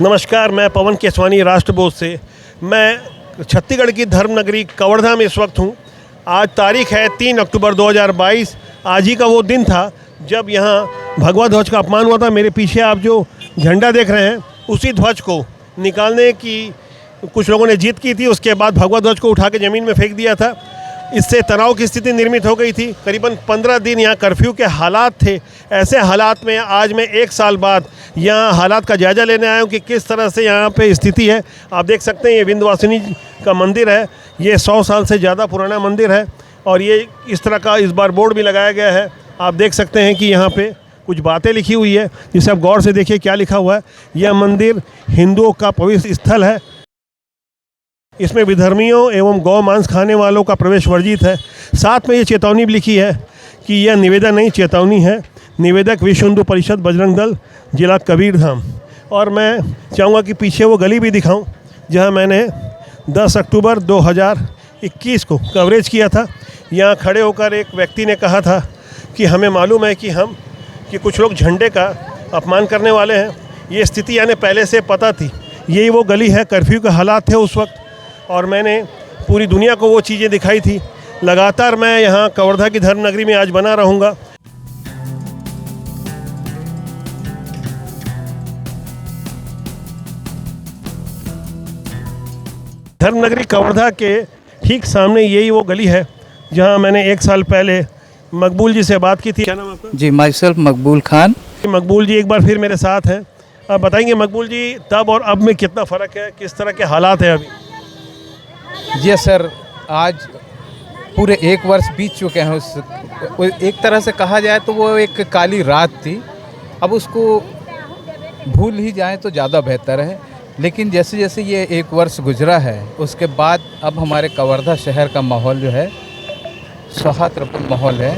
नमस्कार, मैं पवन केसवानी राष्ट्रबोध से। मैं छत्तीसगढ़ की धर्म नगरी कवर्धा में इस वक्त हूँ। आज तारीख है 3 अक्टूबर 2022। आज ही का वो दिन था जब यहाँ भगवा ध्वज का अपमान हुआ था। मेरे पीछे आप जो झंडा देख रहे हैं, उसी ध्वज को निकालने की कुछ लोगों ने जीत की थी। उसके बाद भगवा ध्वज को उठा के ज़मीन में फेंक दिया था। इससे तनाव की स्थिति निर्मित हो गई थी। करीबन 15 दिन यहाँ कर्फ्यू के हालात थे। ऐसे हालात में आज मैं 1 साल बाद यहाँ हालात का जायज़ा लेने आया हूँ कि किस तरह से यहाँ पे स्थिति है। आप देख सकते हैं, ये विंध्यवासिनी का मंदिर है। ये 100 साल से ज़्यादा पुराना मंदिर है और ये इस तरह का इस बार बोर्ड भी लगाया गया है। आप देख सकते हैं कि यहाँ पे कुछ बातें लिखी हुई है, जिसे आप गौर से देखिए क्या लिखा हुआ है। यह मंदिर हिंदुओं का पवित्र स्थल है। इसमें विधर्मियों एवं गौ मांस खाने वालों का प्रवेश वर्जित है। साथ में ये चेतावनी भी लिखी है कि यह निवेदन नहीं, चेतावनी है। निवेदक विश्व हिंदू परिषद बजरंग दल, जिला कबीरधाम। और मैं चाहूँगा कि पीछे वो गली भी दिखाऊं जहां मैंने 10 अक्टूबर 2021 को कवरेज किया था। यहाँ खड़े होकर एक व्यक्ति ने कहा था कि हमें मालूम है कि कुछ लोग झंडे का अपमान करने वाले हैं। ये स्थिति यानी पहले से पता थी। यही वो गली है, कर्फ्यू के हालात थे उस वक्त और मैंने पूरी दुनिया को वो चीज़ें दिखाई थी। लगातार मैं यहाँ कवर्धा की धर्म नगरी में आज बना रहूँगा। धर्म नगरी कवर्धा के ठीक सामने यही वो गली है जहाँ मैंने 1 साल पहले मकबूल जी से बात की थी। क्या नाम आपका? जी, माई सेल्फ मकबूल खान। मकबूल जी एक बार फिर मेरे साथ हैं। आप बताएंगे मकबूल जी, तब और अब में कितना फ़र्क है, किस तरह के हालात हैं अभी? जी सर, आज पूरे 1 वर्ष बीत चुके हैं। एक तरह से कहा जाए तो वो एक काली रात थी। अब उसको भूल ही जाएं तो ज़्यादा बेहतर है। लेकिन जैसे जैसे ये 1 वर्ष गुजरा है, उसके बाद अब हमारे कवर्धा शहर का माहौल जो है सौहार्दपूर्ण माहौल है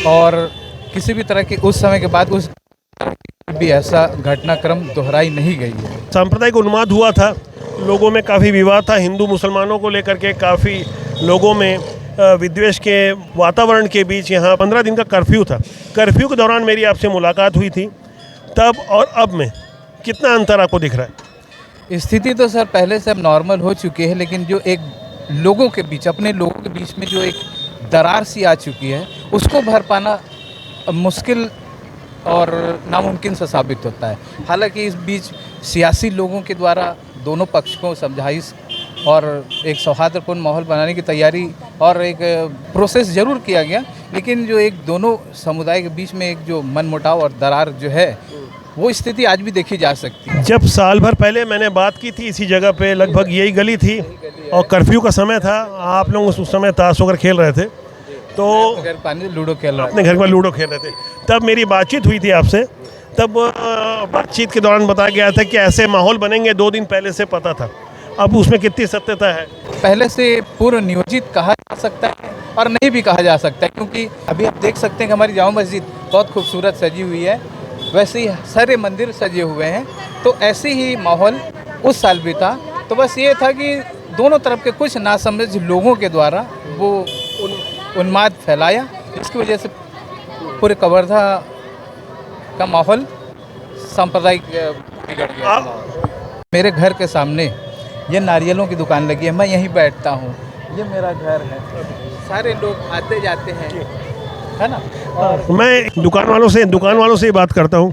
और किसी भी तरह की उस समय के बाद उस भी ऐसा घटनाक्रम दोहराई नहीं गई है। सांप्रदायिक उन्माद हुआ था, लोगों में काफ़ी विवाद था। हिंदू मुसलमानों को लेकर के काफ़ी लोगों में विद्वेष के वातावरण के बीच यहाँ 15 दिन का कर्फ्यू था। कर्फ्यू के दौरान मेरी आपसे मुलाकात हुई थी। तब और अब में कितना अंतर आपको दिख रहा है? स्थिति तो सर पहले से अब नॉर्मल हो चुकी है, लेकिन जो एक लोगों के बीच, अपने लोगों के बीच में जो एक दरार सी आ चुकी है, उसको भर पाना मुश्किल और नामुमकिन सा साबित होता है। हालांकि इस बीच सियासी लोगों के द्वारा दोनों पक्ष को समझाइश और एक सौहार्दपूर्ण माहौल बनाने की तैयारी और एक प्रोसेस ज़रूर किया गया, लेकिन जो एक दोनों समुदाय के बीच में एक जो मनमुटाव और दरार जो है, वो स्थिति आज भी देखी जा सकती है। जब साल भर पहले मैंने बात की थी इसी जगह पे, लगभग यही गली थी और कर्फ्यू का समय था। आप लोग उस समय ताश वगैरह खेल रहे थे, तो लूडो खेल रहे, अपने घर में लूडो खेल रहे थे। तब मेरी बातचीत हुई थी आपसे। तब बातचीत के दौरान बताया गया था कि ऐसे माहौल बनेंगे, 2 दिन पहले से पता था। अब उसमें कितनी सत्यता है? पहले से पूर्व नियोजित कहा जा सकता है और नहीं भी कहा जा सकता है, क्योंकि अभी आप देख सकते हैं कि हमारी जामा मस्जिद बहुत खूबसूरत सजी हुई है, वैसे ही सारे मंदिर सजे हुए हैं। तो ऐसे ही माहौल उस साल भी था। तो बस ये था कि दोनों तरफ के कुछ नासमझ लोगों के द्वारा वो उन्माद फैलाया, जिसकी वजह से पूरे कवर्धा का माहौल सांप्रदायिक बिगड़ गया। मेरे घर के सामने ये नारियलों की दुकान लगी है, मैं यहीं बैठता हूँ। ये मेरा घर है, सारे लोग आते जाते हैं, है ना। और मैं दुकान वालों से ही बात करता हूँ।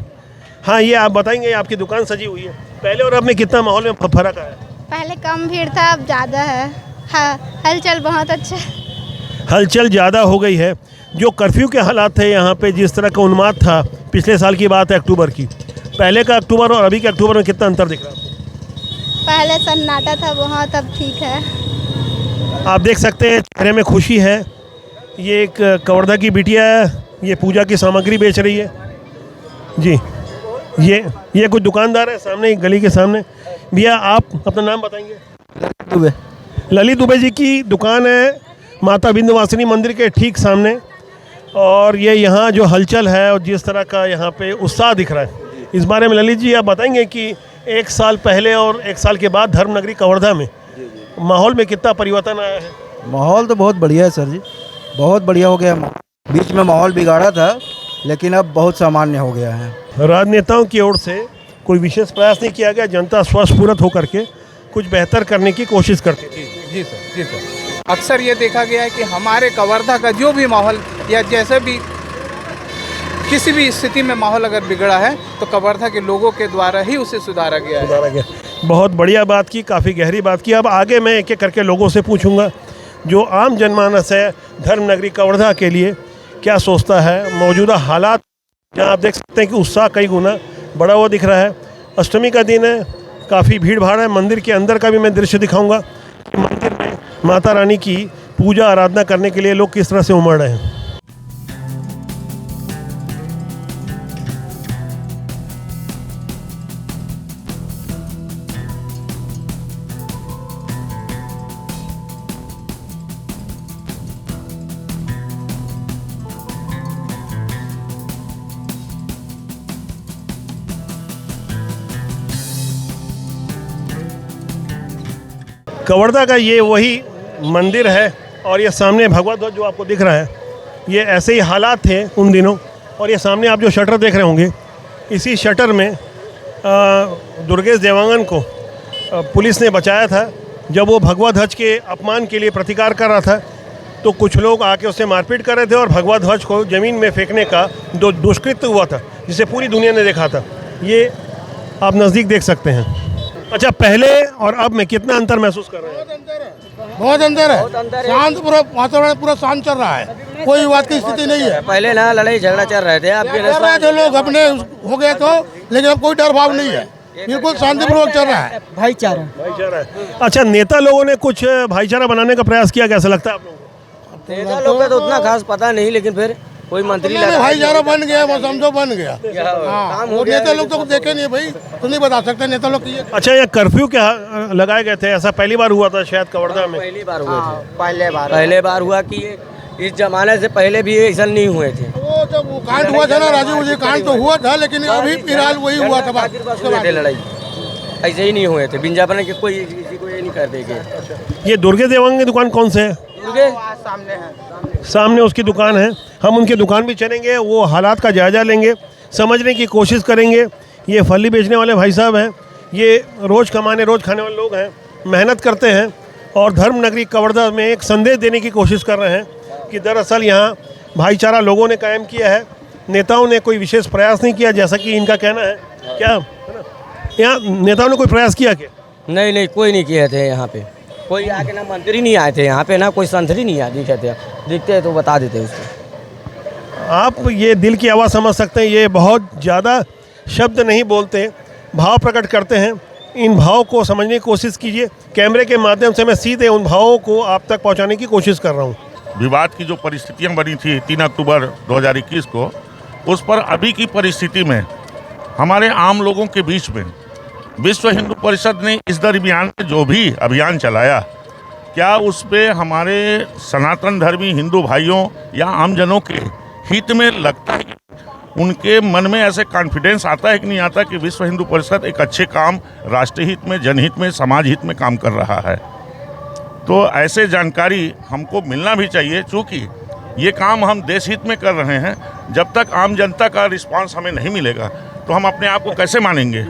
हाँ, ये आप बताएंगे, आपकी दुकान सजी हुई है, पहले और अब में कितना माहौल में फ़र्क आया? पहले कम भीड़ था, अब ज़्यादा है। हाँ, हलचल बहुत अच्छा, हलचल ज़्यादा हो गई है। जो कर्फ्यू के हालात थे यहाँ पे, जिस तरह का उन्माद था, पिछले साल की बात है अक्टूबर की, पहले का अक्टूबर और अभी के अक्टूबर में कितना अंतर दिख रहा है? पहले सन्नाटा था बहुत, अब ठीक है। आप देख सकते हैं चेहरे में खुशी है। ये एक कवर्धा की बिटिया है, ये पूजा की सामग्री बेच रही है जी। ये कुछ दुकानदार है सामने, गली के सामने। भैया, आप अपना नाम बताएंगे? दुबे। ललित दुबे जी की दुकान है माता विंध्यवासिनी मंदिर के ठीक सामने। और ये यहाँ जो हलचल है और जिस तरह का यहाँ पे उत्साह दिख रहा है, इस बारे में ललित जी आप बताएंगे कि 1 साल पहले और 1 साल के बाद धर्म नगरी कवर्धा में माहौल में कितना परिवर्तन आया है? माहौल तो बहुत बढ़िया है सर जी, बहुत बढ़िया हो गया। बीच में माहौल बिगाड़ा था, लेकिन अब बहुत सामान्य हो गया है। राजनेताओं की ओर से कोई विशेष प्रयास नहीं किया गया। जनता स्वस्फूर्त होकर के कुछ बेहतर करने की कोशिश करती थी। जी सर, जी सर। अक्सर ये देखा गया है कि हमारे कवर्धा का जो भी माहौल या जैसे भी किसी भी स्थिति में माहौल अगर बिगड़ा है तो कवर्धा के लोगों के द्वारा ही उसे सुधारा गया है। सुधारा गया। बहुत बढ़िया बात की, काफ़ी गहरी बात की। अब आगे मैं एक एक करके लोगों से पूछूंगा जो आम जनमानस है धर्मनगरी कवर्धा के लिए क्या सोचता है। मौजूदा हालात जहाँ आप देख सकते हैं कि उत्साह कई गुना बढ़ा हुआ दिख रहा है। अष्टमी का दिन है, काफ़ी भीड़ भाड़ है। मंदिर के अंदर का भी मैं दृश्य दिखाऊंगा कि मंदिर में माता रानी की पूजा आराधना करने के लिए लोग किस तरह से उमड़ रहे हैं। कवर्धा का ये वही मंदिर है और ये सामने भगवा ध्वज जो आपको दिख रहा है, ये ऐसे ही हालात थे उन दिनों। और ये सामने आप जो शटर देख रहे होंगे, इसी शटर में दुर्गेश देवांगन को पुलिस ने बचाया था जब वो भगवा ध्वज के अपमान के लिए प्रतिकार कर रहा था। तो कुछ लोग आके उससे मारपीट कर रहे थे और भगवा ध्वज को ज़मीन में फेंकने का दुष्कृत्य हुआ था, जिसे पूरी दुनिया ने देखा था। ये आप नज़दीक देख सकते हैं। अच्छा, पहले और अब में कितना अंतर महसूस कर रहे हैं? बहुत अंतर है। शांत पूरा वातावरण पूरा शांत चल रहा है, कोई विवाद की स्थिति नहीं है। पहले ना लड़ाई झगड़ा चल रहे थे, अब चल रहे थे लोग अपने हो गए तो, लेकिन अब कोई डर भाव नहीं है, बिल्कुल शांतिपूर्वक चल रहा है। भाईचारा है। अच्छा, नेता लोगों ने कुछ भाईचारा बनाने का प्रयास किया, कैसा लगता है आप लोगों को? नेता लोग का तो उतना खास पता नहीं, लेकिन फिर कोई मंत्री भाईचारा बन गया, वो समझो बन गया। हाँ, वो नेता लोग तो देखे नहीं भाई, तो नहीं बता सकते नेता लोग की। अच्छा, ये कर्फ्यू क्या लगाए गए थे? ऐसा पहली बार हुआ था शायद कवर्धा में। पहली बार हुआ था। पहले बार हुआ कि इस जमाने से पहले भी ऐसा नहीं हुए थे। वो जब वो कांड हुआ था ना, राजीव जी कांड तो हुआ था, लेकिन अभी फिलहाल वही हुआ था। लड़ाई ऐसे ही नहीं हुए थे। बिंजापन के कोई किसी को ये नहीं कर देंगे। ये दुर्गे देवांगन की दुकान कौन से है? सामने उसकी दुकान है। हम उनकी दुकान भी चलेंगे, वो हालात का जायजा लेंगे, समझने की कोशिश करेंगे। ये फली बेचने वाले भाई साहब हैं, ये रोज़ कमाने रोज़ खाने वाले लोग हैं, मेहनत करते हैं और धर्मनगरी कवर्धा में एक संदेश देने की कोशिश कर रहे हैं कि दरअसल यहाँ भाईचारा लोगों ने कायम किया है। नेताओं ने कोई विशेष प्रयास नहीं किया, जैसा कि इनका कहना है। क्या यहाँ नेताओं ने कोई प्रयास किया क्या? नहीं, कोई नहीं किए थे। यहाँ पे कोई आके ना मंत्री नहीं आए थे, यहाँ पे ना कोई संतरी नहीं आए दिखे थे। दिखते तो बता देते उसको। आप ये दिल की आवाज़ समझ सकते हैं, ये बहुत ज़्यादा शब्द नहीं बोलते, भाव प्रकट करते हैं। इन भाव को समझने की कोशिश कीजिए। कैमरे के माध्यम से मैं सीधे उन भावों को आप तक पहुंचाने की कोशिश कर रहा हूं। विवाद की जो परिस्थितियां बनी थी 3 अक्टूबर 2021 को, उस पर अभी की परिस्थिति में हमारे आम लोगों के बीच में विश्व हिंदू परिषद ने इस दरमियान जो भी अभियान चलाया, क्या उस पे हमारे सनातन धर्मी हिंदू भाइयों या आमजनों के हित में लगता है? उनके मन में ऐसे कॉन्फिडेंस आता है कि नहीं आता कि विश्व हिंदू परिषद एक अच्छे काम राष्ट्रीय हित में, जनहित में, समाज हित में काम कर रहा है? तो ऐसे जानकारी हमको मिलना भी चाहिए, चूँकि ये काम हम देश हित में कर रहे हैं। जब तक आम जनता का रिस्पांस हमें नहीं मिलेगा तो हम अपने आप को कैसे मानेंगे?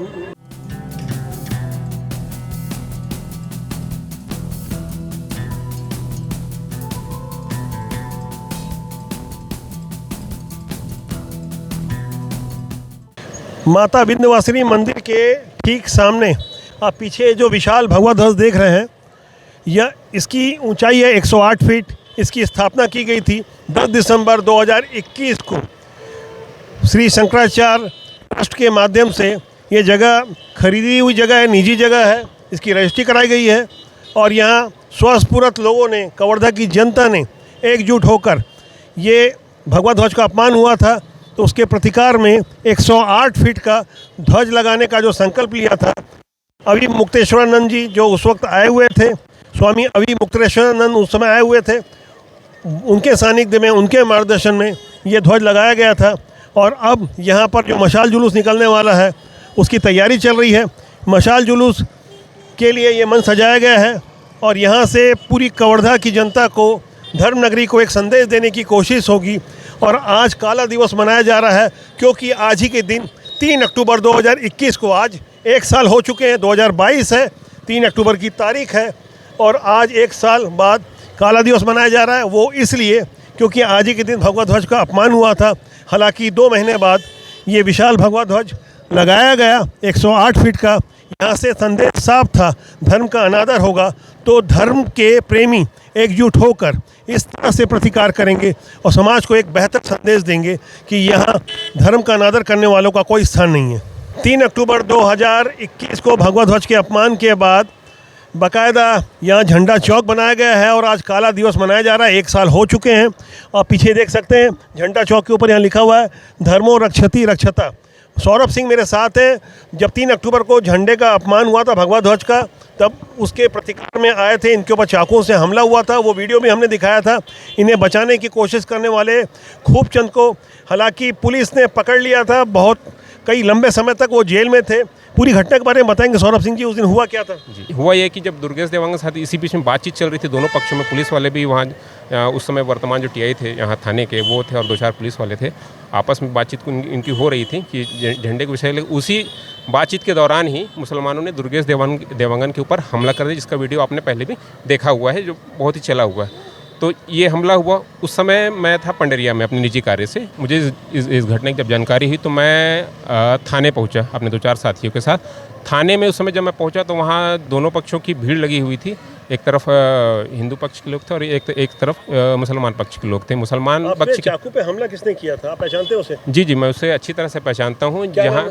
माता विंध्यवासिनी मंदिर के ठीक सामने आप पीछे जो विशाल भगवा ध्वज देख रहे हैं, यह इसकी ऊंचाई है 108 फीट। इसकी स्थापना की गई थी 10 दिसंबर 2021 को श्री शंकराचार्य ट्रस्ट के माध्यम से। ये जगह खरीदी हुई जगह है, निजी जगह है, इसकी रजिस्ट्री कराई गई है और यहाँ स्वस्फूर्त लोगों ने, कवर्धा की जनता ने एकजुट होकर ये भगवा ध्वज का अपमान हुआ था तो उसके प्रतिकार में 108 फीट का ध्वज लगाने का जो संकल्प लिया था, अभी मुक्तेश्वरानंद जी जो उस वक्त आए हुए थे, स्वामी अभी मुक्तेश्वरानंद उस समय आए हुए थे, उनके सानिध्य में, उनके मार्गदर्शन में ये ध्वज लगाया गया था। और अब यहाँ पर जो मशाल जुलूस निकलने वाला है उसकी तैयारी चल रही है। मशाल जुलूस के लिए ये मंच सजाया गया है और यहाँ से पूरी कवर्धा की जनता को, धर्मनगरी को एक संदेश देने की कोशिश होगी। और आज काला दिवस मनाया जा रहा है क्योंकि आज ही के दिन 3 अक्टूबर 2021 को आज 1 साल हो चुके हैं। 2022 है, 3 अक्टूबर की तारीख है और आज 1 साल बाद काला दिवस मनाया जा रहा है। वो इसलिए क्योंकि आज ही के दिन भगवा ध्वज का अपमान हुआ था। हालांकि 2 महीने बाद ये विशाल भगवा ध्वज लगाया गया 108 फीट का। यहाँ से संदेश साफ था, धर्म का अनादर होगा तो धर्म के प्रेमी एकजुट होकर इस तरह से प्रतिकार करेंगे और समाज को एक बेहतर संदेश देंगे कि यहाँ धर्म का अनादर करने वालों का कोई स्थान नहीं है। 3 अक्टूबर 2021 को भगवा ध्वज के अपमान के बाद बाकायदा यहाँ झंडा चौक बनाया गया है और आज काला दिवस मनाया जा रहा है। 1 साल हो चुके हैं और पीछे देख सकते हैं झंडा चौक के ऊपर यहाँ लिखा हुआ है धर्मो रक्षति रक्षता। सौरभ सिंह मेरे साथ है। जब 3 अक्टूबर को झंडे का अपमान हुआ था भगवा ध्वज का, तब उसके प्रतिकार में आए थे। इनके ऊपर चाकुओं से हमला हुआ था, वो वीडियो भी हमने दिखाया था। इन्हें बचाने की कोशिश करने वाले खूब चंद को हालांकि पुलिस ने पकड़ लिया था। कई लंबे समय तक वो जेल में थे। पूरी घटना के बारे में बताएंगे सौरभ सिंह जी, उस दिन हुआ क्या था? जी, हुआ ये कि जब दुर्गेश देवांगन के साथ इसी बीच में बातचीत चल रही थी दोनों पक्षों में, पुलिस वाले भी वहाँ उस समय वर्तमान जो टीआई थे यहाँ थाने के वो थे और 2-4 पुलिस वाले थे। आपस में बातचीत इनकी हो रही थी कि झंडे के विषय। उसी बातचीत के दौरान ही मुसलमानों ने दुर्गेश देवांगन के ऊपर हमला कर दिया, जिसका वीडियो आपने पहले भी देखा हुआ है, जो बहुत ही चला हुआ है। तो ये हमला हुआ, उस समय मैं था पंडरिया में अपने निजी कार्य से। मुझे इस घटना की जब जानकारी हुई तो मैं थाने पहुंचा अपने 2-4 साथियों के साथ। थाने में उस समय जब मैं पहुंचा तो वहाँ दोनों पक्षों की भीड़ लगी हुई थी। एक तरफ हिंदू पक्ष के लोग थे और एक तरफ मुसलमान पक्ष के लोग थे। मुसलमान पक्ष चाकू पे हमला किसने किया था, आप पहचानते हो उसे? जी, मैं उसे अच्छी तरह से पहचानता हूँ। जहाँ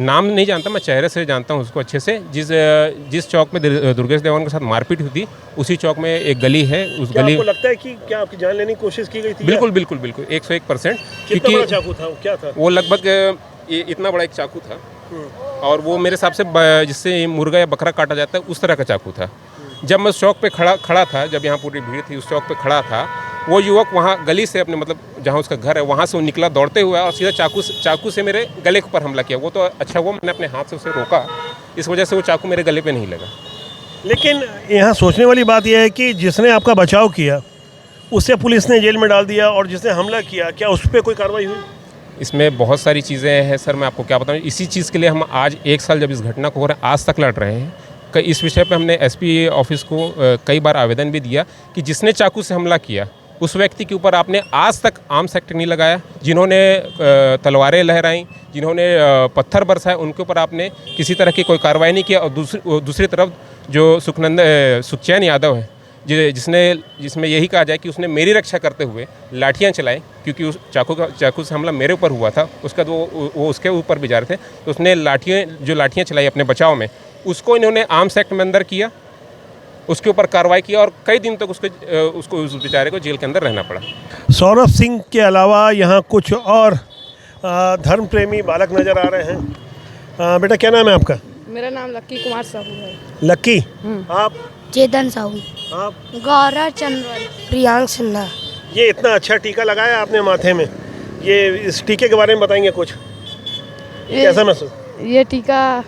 नाम नहीं जानता, मैं चेहरे से जानता हूँ उसको अच्छे से। जिस चौक में दुर्गेश देवांगन के साथ मारपीट हुई थी उसी चौक में एक गली है। उस गली आपको लगता है कि क्या आपकी जान लेने की कोशिश की गई थी? बिल्कुल 101%। कितना बड़ा चाकू था, क्या था वो? लगभग इतना बड़ा एक चाकू था और वो मेरे हिसाब से जिससे मुर्गा या बकरा काटा जाता है उस तरह का चाकू था। जब मैं उस चौक पे खड़ा था, जब यहाँ पूरी भीड़ थी, उस चौक पे खड़ा था, वो युवक वहाँ गली से अपने मतलब जहाँ उसका घर है वहाँ से वो निकला दौड़ते हुए और सीधा चाकू से मेरे गले के ऊपर हमला किया। वो तो अच्छा हुआ मैंने अपने हाथ से उसे रोका, इस वजह से वो चाकू मेरे गले पे नहीं लगा। लेकिन यहाँ सोचने वाली बात यह है कि जिसने आपका बचाव किया उसे पुलिस ने जेल में डाल दिया और जिसने हमला किया, क्या उस पर कोई कार्रवाई हुई? इसमें बहुत सारी चीज़ें हैं सर, मैं आपको क्या बताऊँ। इसी चीज़ के लिए हम आज 1 साल जब इस घटना को हो रहा है आज तक लड़ रहे हैं। इस विषय पे हमने एसपी ऑफिस को कई बार आवेदन भी दिया कि जिसने चाकू से हमला किया उस व्यक्ति के ऊपर आपने आज तक आर्म्स एक्ट नहीं लगाया। जिन्होंने तलवारें लहराई, जिन्होंने पत्थर बरसाए, उनके ऊपर आपने किसी तरह की कोई कार्रवाई नहीं किया। और दूसरी तरफ जो सुखचैन यादव है जिसमें यही कहा जाए कि उसने मेरी रक्षा करते हुए लाठियां चलाई, क्योंकि उस चाकू से हमला मेरे ऊपर हुआ था, उसका वो उसके ऊपर भी जा रहे थे, तो उसने लाठियां चलाई अपने बचाव में, उसको इन्होंने आर्म्स एक्ट में अंदर किया, उसके ऊपर कार्रवाई की और कई दिन तक उसको उस बेचारे को जेल के अंदर रहना पड़ा। सौरभ सिंह के अलावा यहाँ कुछ और धर्म प्रेमी बालक नज़र आ रहे हैं। बेटा क्या नाम है आपका? मेरा नाम लक्की कुमार साहू है। लक्की, आप? चेतन साहू। आप? गौरव चंद्र। प्रियांक सिन्हा। ये इतना अच्छा टीका लगाया आपने माथे में, ये इस टीके के बारे में बताएंगे कुछ, कैसा महसूस? ये टीका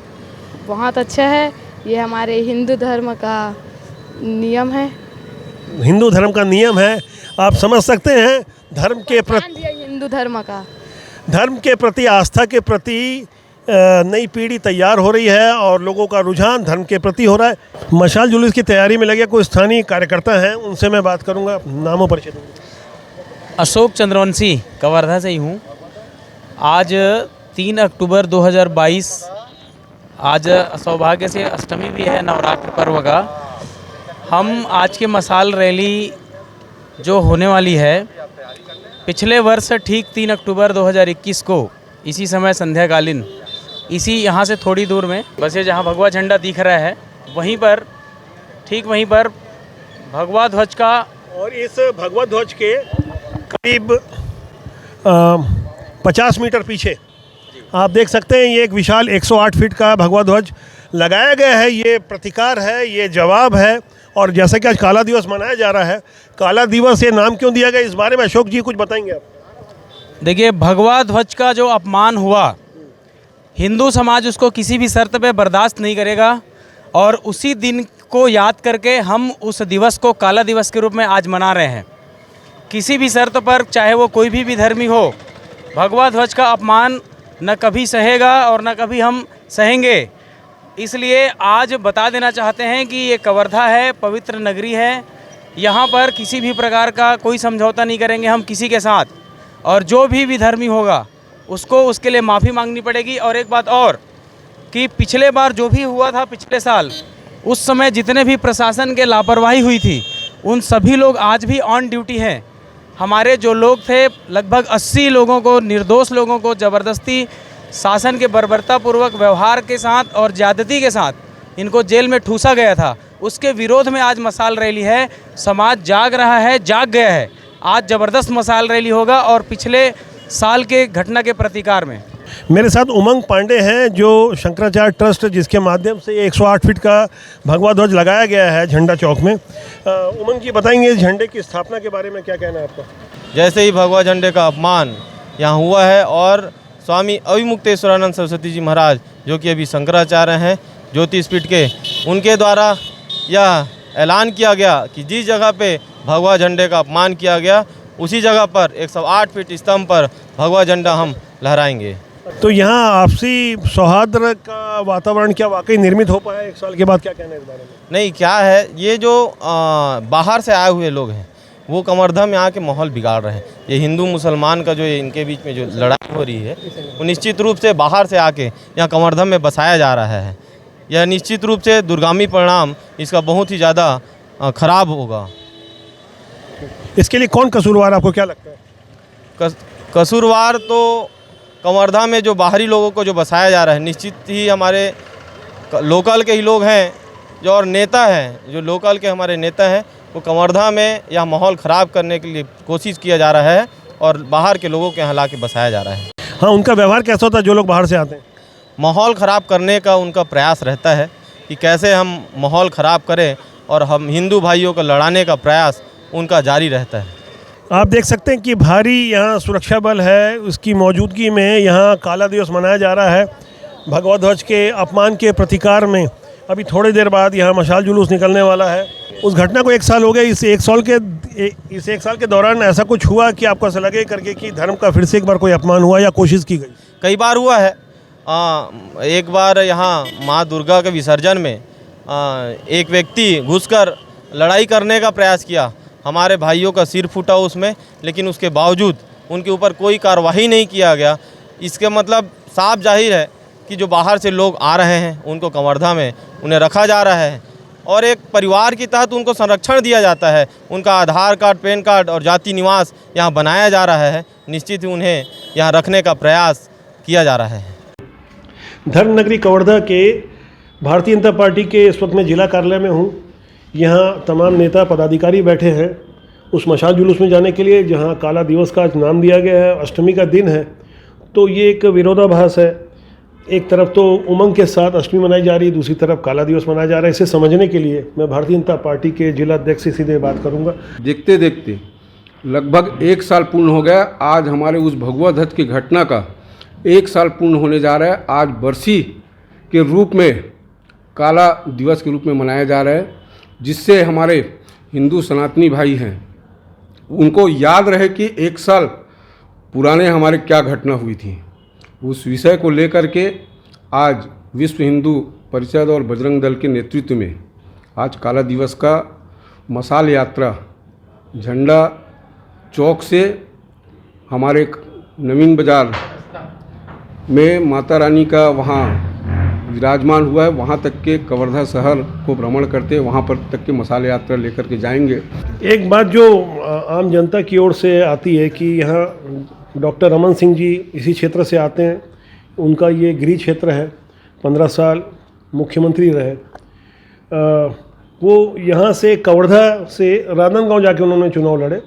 बहुत अच्छा है। ये हमारे हिंदू धर्म का नियम है। हिंदू धर्म का नियम है, आप समझ सकते हैं। धर्म के प्रति, हिंदू धर्म के प्रति, आस्था के प्रति नई पीढ़ी तैयार हो रही है और लोगों का रुझान धर्म के प्रति हो रहा है। मशाल जुलूस की तैयारी में लगे कोई स्थानीय कार्यकर्ता हैं, उनसे मैं बात करूंगा। नामों परिचय दूंगा। अशोक चंद्रवंशी, कवर्धा से ही हूँ। आज 3 अक्टूबर 2022, आज सौभाग्य से अष्टमी भी है नवरात्र पर्व का। हम आज के मशाल रैली जो होने वाली है, पिछले वर्ष ठीक 3 अक्टूबर 2021 को इसी समय संध्याकालीन इसी यहाँ से थोड़ी दूर में, बस ये जहाँ भगवा झंडा दिख रहा है वहीं पर, ठीक वहीं पर भगवा ध्वज का, और इस भगवा ध्वज के करीब 50 मीटर पीछे आप देख सकते हैं ये एक विशाल 108 फीट का भगवा ध्वज लगाया गया है। ये प्रतिकार है, ये जवाब है। और जैसा कि आज काला दिवस मनाया जा रहा है, काला दिवस ये नाम क्यों दिया गया, इस बारे में अशोक जी कुछ बताएंगे आप? देखिए, भगवा ध्वज का जो अपमान हुआ, हिंदू समाज उसको किसी भी शर्त पे बर्दाश्त नहीं करेगा और उसी दिन को याद करके हम उस दिवस को काला दिवस के रूप में आज मना रहे हैं। किसी भी शर्त पर, चाहे वो कोई भी धर्मी हो, भगवा ध्वज का अपमान न कभी सहेगा और न कभी हम सहेंगे। इसलिए आज बता देना चाहते हैं कि ये कवर्धा है, पवित्र नगरी है। यहाँ पर किसी भी प्रकार का कोई समझौता नहीं करेंगे हम किसी के साथ, और जो भी विधर्मी होगा उसको उसके लिए माफ़ी मांगनी पड़ेगी। और एक बात और कि पिछले बार जो भी हुआ था पिछले साल, उस समय जितने भी प्रशासन के लापरवाही हुई थी उन सभी लोग आज भी ऑन ड्यूटी हैं। हमारे जो लोग थे लगभग 80 लोगों को, निर्दोष लोगों को ज़बरदस्ती शासन के बर्बरतापूर्वक व्यवहार के साथ और ज़्यादती के साथ इनको जेल में ठूसा गया था। उसके विरोध में आज मशाल रैली है। समाज जाग रहा है, जाग गया है। आज ज़बरदस्त मशाल रैली होगा और पिछले साल के घटना के प्रतिकार में। मेरे साथ उमंग पांडे हैं, जो शंकराचार्य ट्रस्ट जिसके माध्यम से 108 फीट का भगवा ध्वज लगाया गया है झंडा चौक में। उमंग जी बताएंगे इस झंडे की स्थापना के बारे में क्या कहना है आपका? जैसे ही भगवा झंडे का अपमान यहाँ हुआ है और स्वामी अविमुक्तेश्वरानंद सरस्वती जी महाराज जो कि अभी शंकराचार्य हैं ज्योतिषपीठ के, उनके द्वारा यह ऐलान किया गया कि जिस जगह पे भगवा झंडे का अपमान किया गया उसी जगह पर 108 फीट स्तंभ पर भगवा झंडा हम लहराएंगे। तो यहाँ आपसी सौहार्द का वातावरण क्या वाकई निर्मित हो पाया 1 साल के बाद? क्या कहना है इस बारे में? नहीं, क्या है, ये जो बाहर से आए हुए लोग हैं वो कवर्धा में आके माहौल बिगाड़ रहे हैं। ये हिंदू मुसलमान का जो इनके बीच में जो लड़ाई हो रही है वो निश्चित रूप से बाहर से आके यहाँ कवर्धा में बसाया जा रहा है। यह निश्चित रूप से दूरगामी परिणाम इसका बहुत ही ज़्यादा खराब होगा। इसके लिए कौन कसूरवार आपको क्या लगता है? कसूरवार तो कवर्धा में जो बाहरी लोगों को जो बसाया जा रहा है, निश्चित ही हमारे लोकल के ही लोग हैं जो, और नेता हैं जो लोकल के हमारे नेता हैं, वो कवर्धा में यह माहौल ख़राब करने के लिए कोशिश किया जा रहा है और बाहर के लोगों के यहाँ ला के बसाया जा रहा है। हाँ, उनका व्यवहार कैसा होता है जो लोग बाहर से आते हैं? माहौल ख़राब करने का उनका प्रयास रहता है कि कैसे हम माहौल ख़राब करें, और हम हिंदू भाइयों को लड़ाने का प्रयास उनका जारी रहता है। आप देख सकते हैं कि भारी यहाँ सुरक्षा बल है, उसकी मौजूदगी में यहाँ काला दिवस मनाया जा रहा है भगवा ध्वज के अपमान के प्रतिकार में। अभी थोड़ी देर बाद यहाँ मशाल जुलूस निकलने वाला है। उस घटना को 1 साल हो गया। इस एक साल के दौरान ऐसा कुछ हुआ कि आपको ऐसा लगे करके कि धर्म का फिर से एक बार कोई अपमान हुआ या कोशिश की गई? कई बार हुआ है। एक बार यहाँ माँ दुर्गा के विसर्जन में एक व्यक्ति घुसकर लड़ाई करने का प्रयास किया। हमारे भाइयों का सिर फूटा उसमें, लेकिन उसके बावजूद उनके ऊपर कोई कार्रवाई नहीं किया गया। इसके मतलब साफ जाहिर है कि जो बाहर से लोग आ रहे हैं उनको कवर्धा में उन्हें रखा जा रहा है और एक परिवार के तहत उनको संरक्षण दिया जाता है। उनका आधार कार्ड, पैन कार्ड और जाति निवास यहाँ बनाया जा रहा है। निश्चित ही उन्हें यहाँ रखने का प्रयास किया जा रहा है। धर्म नगरी कवर्धा के भारतीय जनता पार्टी के इस वक्त मैं जिला कार्यालय में हूँ। यहाँ तमाम नेता पदाधिकारी बैठे हैं उस मशाल जुलूस में जाने के लिए, जहाँ काला दिवस का नाम दिया गया है। अष्टमी का दिन है, तो ये एक विरोधाभास है। एक तरफ तो उमंग के साथ अष्टमी मनाई जा रही है, दूसरी तरफ काला दिवस मनाया जा रहा है। इसे समझने के लिए मैं भारतीय जनता पार्टी के जिला अध्यक्ष से सीधे बात करूँगा। देखते देखते लगभग 1 साल पूर्ण हो गया। आज हमारे उस भगवा ध्वज की घटना का 1 साल पूर्ण होने जा रहा है। आज बरसी के रूप में, काला दिवस के रूप में मनाया जा रहा है, जिससे हमारे हिंदू सनातनी भाई हैं उनको याद रहे कि 1 साल पुराने हमारे क्या घटना हुई थी। उस विषय को लेकर के आज विश्व हिंदू परिषद और बजरंग दल के नेतृत्व में आज काला दिवस का मशाल यात्रा झंडा चौक से हमारे नवीन बाज़ार में माता रानी का वहाँ विराजमान हुआ है, वहाँ तक के कवर्धा शहर को भ्रमण करते वहाँ पर तक के मशाल यात्रा लेकर के जाएंगे। एक बात जो आम जनता की ओर से आती है कि यहाँ डॉक्टर रमन सिंह जी इसी क्षेत्र से आते हैं, उनका ये गृह क्षेत्र है, 15 साल मुख्यमंत्री रहे। वो यहाँ से कवर्धा से राजनांदगांव जाके उन्होंने चुनाव लड़े,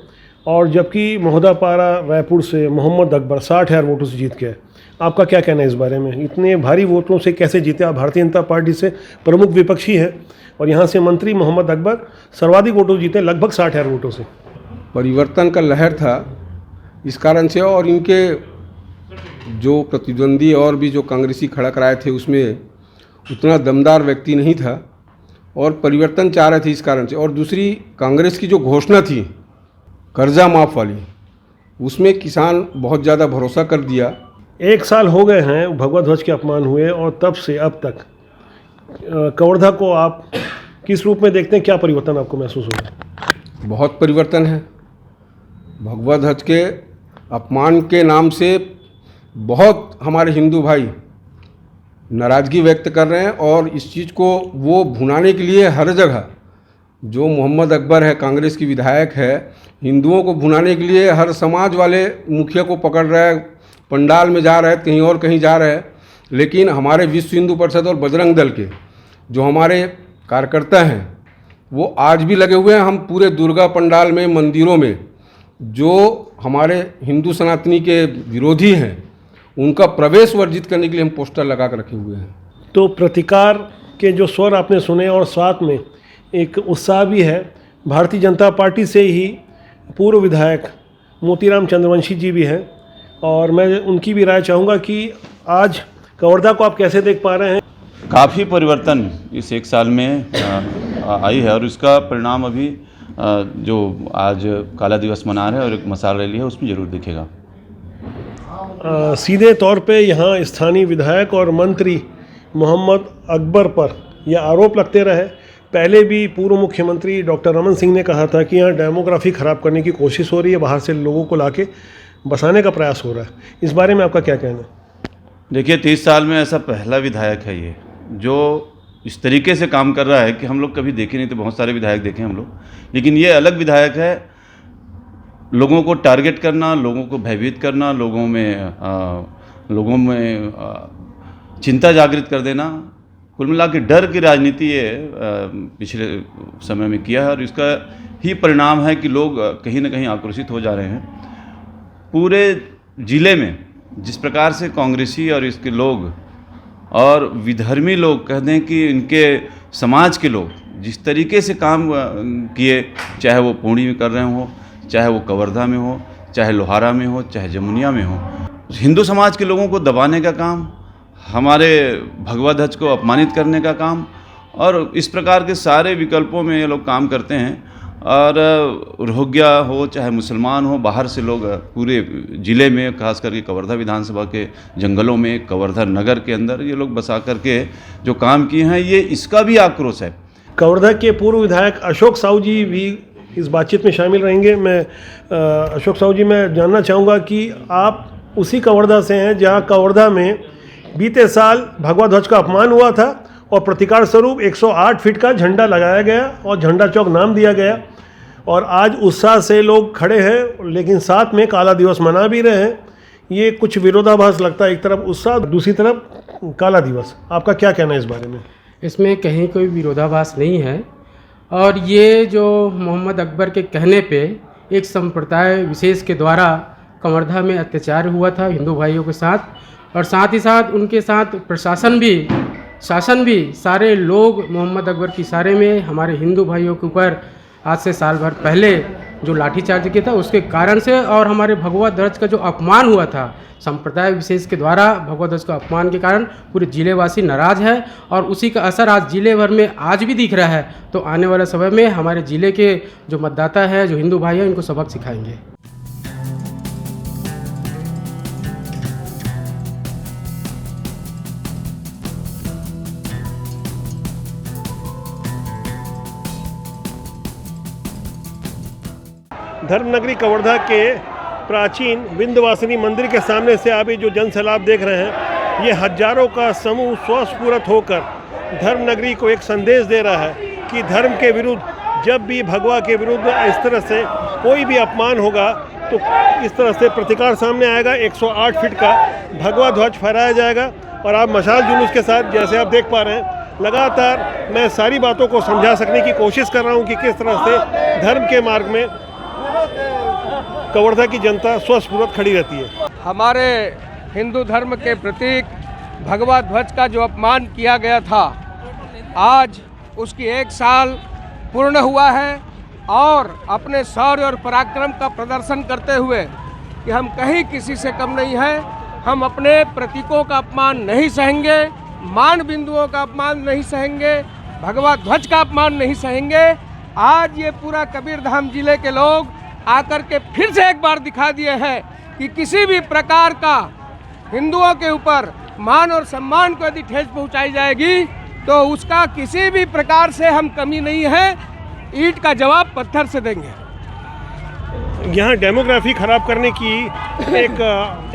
और जबकि महोदापारा रायपुर से मोहम्मद अकबर 60,000 वोटों से जीत गए। आपका क्या कहना है इस बारे में? इतने भारी वोटों से कैसे जीते आप? भारतीय जनता पार्टी से प्रमुख विपक्षी हैं और यहाँ से मंत्री मोहम्मद अकबर सर्वाधिक वोटों जीते, लगभग 60,000 वोटों से। परिवर्तन का लहर था इस कारण से, और इनके जो प्रतिद्वंदी और भी जो कांग्रेसी खड़ा कराए थे उसमें उतना दमदार व्यक्ति नहीं था और परिवर्तन चाह रहे थे इस कारण से। और दूसरी, कांग्रेस की जो घोषणा थी कर्जा माफ़ वाली, उसमें किसान बहुत ज़्यादा भरोसा कर दिया 1 साल हो गए हैं भगवा ध्वज के अपमान हुए और तब से अब तक कवर्धा को आप किस रूप में देखते हैं? क्या परिवर्तन आपको महसूस हो रहा है? बहुत परिवर्तन है। भगवा ध्वज के अपमान के नाम से बहुत हमारे हिंदू भाई नाराज़गी व्यक्त कर रहे हैं और इस चीज़ को वो भुनाने के लिए हर जगह जो मोहम्मद अकबर है, कांग्रेस की विधायक है, हिंदुओं को भुनाने के लिए हर समाज वाले मुखिया को पकड़ रहा है, पंडाल में जा रहा है, कहीं और कहीं जा रहा है। लेकिन हमारे विश्व हिंदू परिषद और बजरंग दल के जो हमारे कार्यकर्ता हैं वो आज भी लगे हुए हैं। हम पूरे दुर्गा पंडाल में, मंदिरों में जो हमारे हिंदू सनातनी के विरोधी हैं उनका प्रवेश वर्जित करने के लिए हम पोस्टर लगा कर रखे हुए हैं। तो प्रतिकार के जो स्वर आपने सुने और साथ में एक उत्साह भी है। भारतीय जनता पार्टी से ही पूर्व विधायक मोतीराम चंद्रवंशी जी भी हैं और मैं उनकी भी राय चाहूँगा कि आज कवर्धा को आप कैसे देख पा रहे हैं? काफ़ी परिवर्तन इस 1 साल में आई है और इसका परिणाम अभी जो आज काला दिवस मना रहे हैं और एक मसाल रैली है उसमें ज़रूर दिखेगा। सीधे तौर पे यहाँ स्थानीय विधायक और मंत्री मोहम्मद अकबर पर यह आरोप लगते रहे। पहले भी पूर्व मुख्यमंत्री डॉक्टर रमन सिंह ने कहा था कि यहाँ डेमोग्राफी ख़राब करने की कोशिश हो रही है, बाहर से लोगों को लाके बसाने का प्रयास हो रहा है। इस बारे में आपका क्या कहना है? देखिए 30 साल में ऐसा पहला विधायक है ये जो इस तरीके से काम कर रहा है कि हम लोग कभी देखे नहीं। तो बहुत सारे विधायक देखे हम लोग, लेकिन ये अलग विधायक है। लोगों को टारगेट करना, लोगों को भयभीत करना, लोगों में चिंता जागृत कर देना, कुल मिला के डर की राजनीति ये पिछले समय में किया है और इसका ही परिणाम है कि लोग कहीं ना कहीं आक्रोशित हो जा रहे हैं। पूरे ज़िले में जिस प्रकार से कांग्रेसी और इसके लोग और विधर्मी लोग कह दें कि इनके समाज के लोग जिस तरीके से काम किए, चाहे वो पौड़ी में कर रहे हो, चाहे वो कवर्धा में हो, चाहे लोहारा में हो, चाहे जमुनिया में हो, हिंदू समाज के लोगों को दबाने का काम, हमारे भगवा ध्वज को अपमानित करने का काम और इस प्रकार के सारे विकल्पों में ये लोग काम करते हैं। और रोहिंग्या हो चाहे मुसलमान हो, बाहर से लोग पूरे ज़िले में, खास करके कवर्धा विधानसभा के जंगलों में, कवर्धा नगर के अंदर ये लोग बसा करके जो काम किए हैं, ये इसका भी आक्रोश है। कवर्धा के पूर्व विधायक अशोक साहू जी भी इस बातचीत में शामिल रहेंगे। मैं अशोक साहू जी, मैं जानना चाहूँगा कि आप उसी कवर्धा से हैं जहाँ कवर्धा में बीते साल भगवा ध्वज का अपमान हुआ था और प्रतिकार स्वरूप 108 फीट का झंडा लगाया गया और झंडा चौक नाम दिया गया और आज उत्साह से लोग खड़े हैं, लेकिन साथ में काला दिवस मना भी रहे हैं। ये कुछ विरोधाभास लगता है, एक तरफ उत्साह, दूसरी तरफ काला दिवस। आपका क्या कहना है इस बारे में? इसमें कहीं कोई विरोधाभास नहीं है और ये जो मोहम्मद अकबर के कहने पे एक संप्रदाय विशेष के द्वारा कवर्धा में अत्याचार हुआ था हिंदू भाइयों के साथ और साथ ही साथ उनके साथ शासन भी सारे लोग मोहम्मद अकबर की इशारे में हमारे हिंदू भाइयों के ऊपर आज से साल भर पहले जो लाठीचार्ज किया था उसके कारण से और हमारे भगवा ध्वज का जो अपमान हुआ था संप्रदाय विशेष के द्वारा, भगवा ध्वज का अपमान के कारण पूरे जिलेवासी नाराज है और उसी का असर आज जिले भर में आज भी दिख रहा है। तो आने वाले समय में हमारे जिले के जो मतदाता है, जो हिंदू भाई हैं, इनको सबक सिखाएंगे। धर्मनगरी कवर्धा के प्राचीन विंध्यवासिनी मंदिर के सामने से आप ये जो जनसैलाब देख रहे हैं, ये हजारों का समूह स्वस्फूर्त होकर धर्मनगरी को एक संदेश दे रहा है कि धर्म के विरुद्ध, जब भी भगवा के विरुद्ध इस तरह से कोई भी अपमान होगा तो इस तरह से प्रतिकार सामने आएगा। 108 फीट का भगवा ध्वज फहराया जाएगा और आप मशाल जुलूस के साथ, जैसे आप देख पा रहे हैं, लगातार मैं सारी बातों को समझा सकने की कोशिश कर रहा हूँ कि किस तरह से धर्म के मार्ग में कवर्धा की जनता स्वस्फूर्त खड़ी रहती है। हमारे हिंदू धर्म के प्रतीक भगवा ध्वज का जो अपमान किया गया था, आज उसकी 1 साल पूर्ण हुआ है और अपने शौर्य और पराक्रम का प्रदर्शन करते हुए कि हम कहीं किसी से कम नहीं हैं, हम अपने प्रतीकों का अपमान नहीं सहेंगे, मान बिंदुओं का अपमान नहीं सहेंगे, भगवा ध्वज का अपमान नहीं सहेंगे। आज ये पूरा कबीरधाम जिले के लोग आकर के फिर से एक बार दिखा दिए हैं कि किसी भी प्रकार का हिंदुओं के ऊपर मान और सम्मान को यदि ठेस पहुंचाई जाएगी तो उसका किसी भी प्रकार से हम कमी नहीं है, ईंट का जवाब पत्थर से देंगे। यहाँ डेमोग्राफी खराब करने की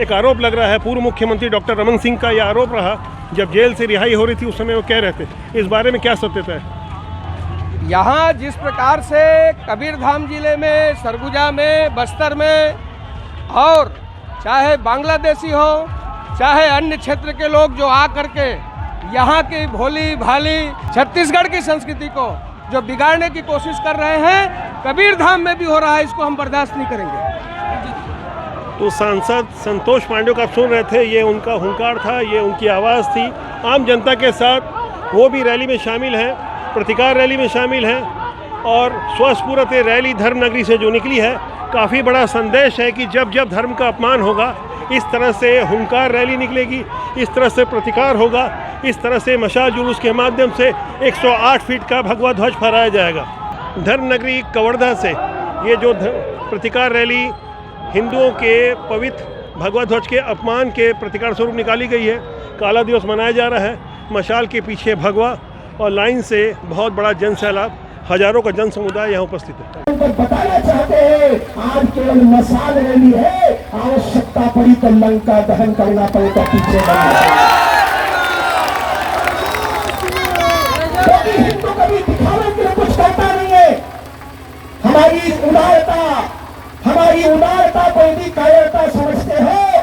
एक आरोप लग रहा है। पूर्व मुख्यमंत्री डॉक्टर रमन सिंह का यह आरोप रहा, जब जेल से रिहाई हो रही थी उस समय वो कह रहे थे। इस बारे में क्या सत्यता है? यहाँ जिस प्रकार से कबीरधाम जिले में, सरगुजा में, बस्तर में और चाहे बांग्लादेशी हो चाहे अन्य क्षेत्र के लोग जो आ करके यहाँ की भोली भाली छत्तीसगढ़ की संस्कृति को जो बिगाड़ने की कोशिश कर रहे हैं, कबीरधाम में भी हो रहा है, इसको हम बर्दाश्त नहीं करेंगे। तो सांसद संतोष पांडे का आप सुन रहे थे, ये उनका हुंकार था, ये उनकी आवाज़ थी। आम जनता के साथ वो भी रैली में शामिल हैं, प्रतिकार रैली में शामिल हैं और स्वस्फूर्त रैली धर्म नगरी से जो निकली है, काफ़ी बड़ा संदेश है कि जब जब धर्म का अपमान होगा इस तरह से हुंकार रैली निकलेगी, इस तरह से प्रतिकार होगा, इस तरह से मशाल जुलूस के माध्यम से 108 फीट का भगवा ध्वज फहराया जाएगा। धर्म नगरी कवर्धा से ये जो प्रतिकार रैली हिंदुओं के पवित्र भगवा ध्वज के अपमान के प्रतिकार स्वरूप निकाली गई है। काला दिवस मनाया जा रहा है, मशाल के पीछे भगवा और लाइन से बहुत बड़ा जन सैलाब, हजारों का जन समुदाय यहाँ उपस्थित है। बताना चाहते हैं आज केवल मशाल रैली है, आवश्यकता पड़ी तो लंका दहन करना पड़ेगा पीछे। क्योंकि हिंदू कभी दिखाने के लिए कुछ करता नहीं है। हमारी उदारता को यदि कायरता समझते हो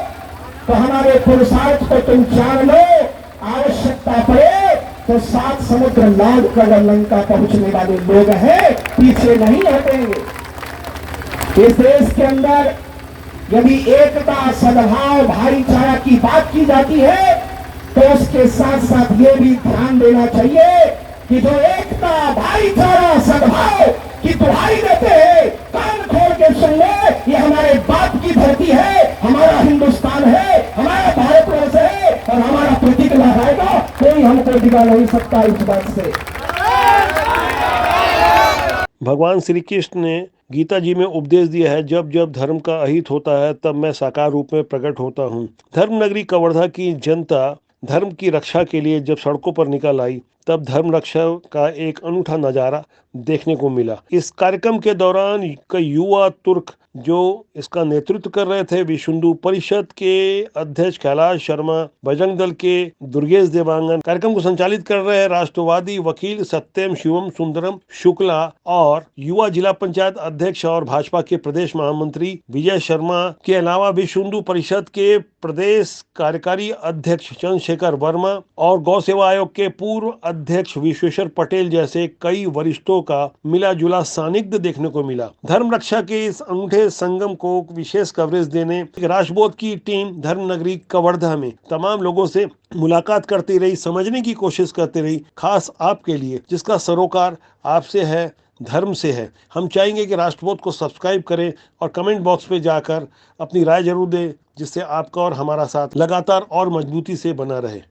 तो हमारे पुरुषार्थ को तुम जान लो। आवश्यकता पड़े तो 7 समुद्र लाद कर लंका पहुंचने वाले लोग हैं, पीछे नहीं हटेंगे। इस देश के अंदर यदि एकता, सद्भाव, भाईचारा की बात की जाती है तो उसके साथ साथ ये भी ध्यान देना चाहिए कि जो एकता, भाईचारा, सद्भाव की दुहाई देते हैं, कान खोल के सुन ले, ये हमारे बाप की धरती है, हमारा हिंदुस्तान है, हमारा भारतवर्ष है और हमारा प्रतीक लहराएगा, कोई हमको दिखा नहीं सकता इस बात से। भगवान श्री कृष्ण ने गीता जी में उपदेश दिया है, जब जब धर्म का अहित होता है तब मैं साकार रूप में प्रकट होता हूँ। धर्म नगरी कवर्धा की जनता धर्म की रक्षा के लिए जब सड़कों पर निकल आई तब धर्म रक्षा का एक अनूठा नज़ारा देखने को मिला। इस कार्यक्रम के दौरान कई युवा तुर्क जो इसका नेतृत्व कर रहे थे, विश्व हिंदू परिषद के अध्यक्ष कैलाश शर्मा, बजरंग दल के दुर्गेश देवांगन, कार्यक्रम को संचालित कर रहे राष्ट्रवादी वकील सत्यम शिवम सुंदरम शुक्ला और युवा जिला पंचायत अध्यक्ष और भाजपा के प्रदेश महामंत्री विजय शर्मा के अलावा विश्व हिंदू परिषद के प्रदेश कार्यकारी अध्यक्ष चंद्रशेखर वर्मा और गौ सेवा आयोग के पूर्व अध्यक्ष विश्वेश्वर पटेल जैसे कई वरिष्ठों का मिला जुला सानिध्य देखने को मिला। धर्म रक्षा के इस अनूठे संगम को विशेष कवरेज देने राष्ट्रबोध की टीम धर्म नगरी कवर्धा में तमाम लोगों से मुलाकात करती रही, समझने की कोशिश करती रही, खास आपके लिए जिसका सरोकार आपसे है, धर्म से है। हम चाहेंगे कि राष्ट्रबोध को सब्सक्राइब करें और कमेंट बॉक्स पे जाकर अपनी राय जरूर दें, जिससे आपका और हमारा साथ लगातार और मजबूती से बना रहे।